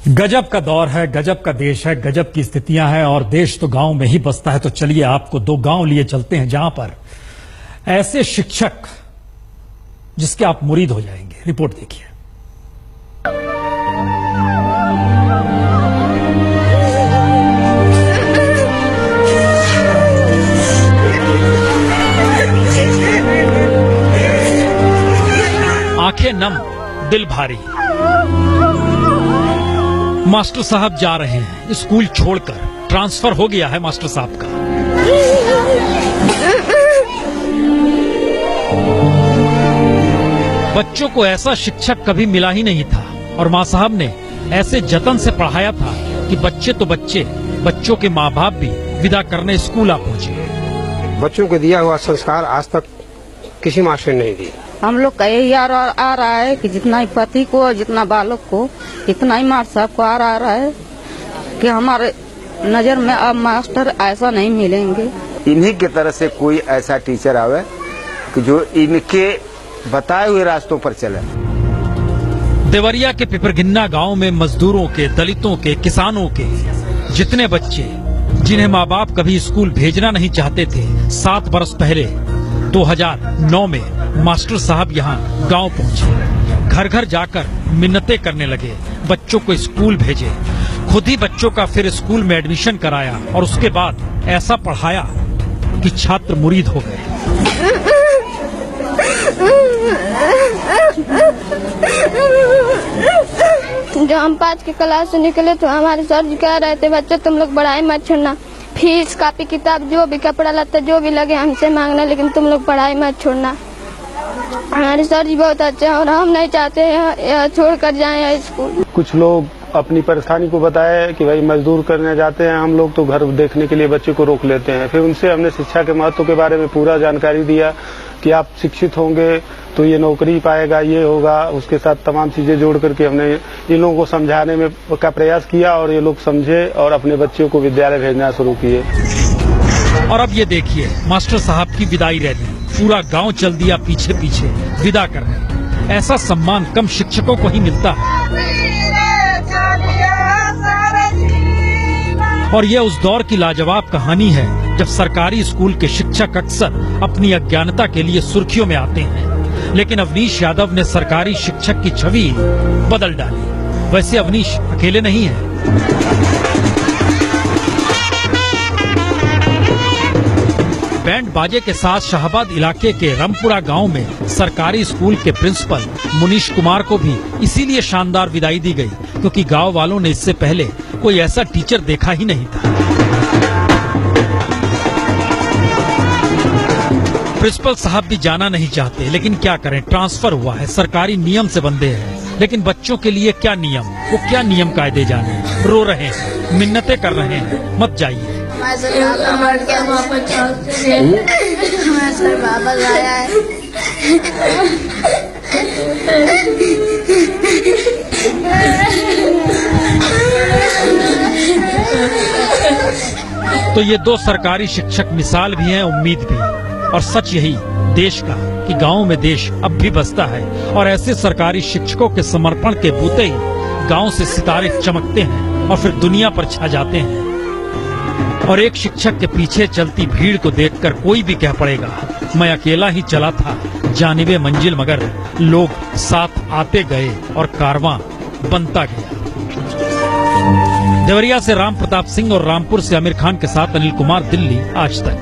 गजब का दौर है, गजब का देश है, गजब की स्थितियां हैं और देश तो गांव में ही बसता है। तो चलिए आपको दो गांव लिए चलते हैं जहां पर ऐसे शिक्षक जिसके आप मुरीद हो जाएंगे। रिपोर्ट देखिए। आंखें नम, दिल भारी। मास्टर साहब जा रहे हैं स्कूल छोड़कर। ट्रांसफर हो गया है मास्टर साहब का। बच्चों को ऐसा शिक्षक कभी मिला ही नहीं था और मां साहब ने ऐसे जतन से पढ़ाया था कि बच्चे तो बच्चे, बच्चों के माँ बाप भी विदा करने स्कूल आ पहुंचे। बच्चों को दिया हुआ संस्कार आज तक किसी मास्टर ने नहीं दिया। हम लोग का यही आ रहा है कि जितना ही पति को, जितना बालक को, इतना ही मास्टर साहब को आ रहा है कि हमारे नजर में अब मास्टर ऐसा नहीं मिलेंगे। इन्हीं की तरह से कोई ऐसा टीचर आवे कि जो इनके बताए हुए रास्तों पर चले। देवरिया के पिपरगिन्ना गांव में मजदूरों के, दलितों के, किसानों के जितने बच्चे जिन्हें माँ बाप कभी स्कूल भेजना नहीं चाहते थे, 7 बरस पहले 2009 में मास्टर साहब यहाँ गांव पहुंचे। घर घर जाकर मिन्नतें करने लगे, बच्चों को स्कूल भेजे। खुद ही बच्चों का फिर स्कूल में एडमिशन कराया और उसके बाद ऐसा पढ़ाया कि छात्र मुरीद हो गए। जब हम 5 की क्लास से निकले तो हमारे सर जी कह रहे थे, बच्चे तुम लोग पढ़ाई मत छोड़ना, फीस, कॉपी, किताब, जो भी कपड़ा लत्ता जो भी लगे हमसे मांगना, लेकिन तुम लोग पढ़ाई मत छोड़ना। हमारे सर जी बहुत अच्छे हैं और हम नहीं चाहते हैं छोड़ कर जाए स्कूल। कुछ लोग अपनी परेशानी को बताए कि भाई मजदूर करने जाते हैं हम लोग, तो घर देखने के लिए बच्चे को रोक लेते हैं। फिर उनसे हमने शिक्षा के महत्व के बारे में पूरा जानकारी दिया कि आप शिक्षित होंगे तो ये नौकरी पाएगा, ये होगा। उसके साथ तमाम चीजें जोड़ करके हमने इन लोगों को समझाने में का प्रयास किया और ये लोग समझे और अपने बच्चों को विद्यालय भेजना शुरू किए। और अब ये देखिए मास्टर साहब की विदाई रैली, पूरा गांव चल दिया पीछे पीछे विदा करने। ऐसा सम्मान कम शिक्षकों को ही मिलता है। और ये उस दौर की लाजवाब कहानी है जब सरकारी स्कूल के शिक्षक अक्सर अपनी अज्ञानता के लिए सुर्खियों में आते हैं, लेकिन अवनीश यादव ने सरकारी शिक्षक की छवि बदल डाली। वैसे अवनीश अकेले नहीं है। बैंड बाजे के साथ शाहबाद इलाके के रामपुरा गांव में सरकारी स्कूल के प्रिंसिपल मुनीश कुमार को भी इसीलिए शानदार विदाई दी गई क्योंकि गांव वालों ने इससे पहले कोई ऐसा टीचर देखा ही नहीं था। प्रिंसिपल साहब भी जाना नहीं चाहते, लेकिन क्या करें, ट्रांसफर हुआ है, सरकारी नियम से बंधे हैं। लेकिन बच्चों के लिए क्या नियम, वो क्या नियम कायदे जाने। रो रहे हैं, मिन्नतें कर रहे हैं, मत जाइए। वापस आया है। तो ये दो सरकारी शिक्षक मिसाल भी हैं, उम्मीद भी। और सच यही देश का कि गांव में देश अब भी बसता है और ऐसे सरकारी शिक्षकों के समर्पण के बूते ही गांव से सितारे चमकते हैं और फिर दुनिया पर छा जाते हैं। और एक शिक्षक के पीछे चलती भीड़ को देखकर कोई भी कह पड़ेगा, मैं अकेला ही चला था जानिबे मंजिल, मगर लोग साथ आते गए और कारवां बनता गया। देवरिया से राम प्रताप सिंह और रामपुर से आमिर खान के साथ अनिल कुमार, दिल्ली आज तक।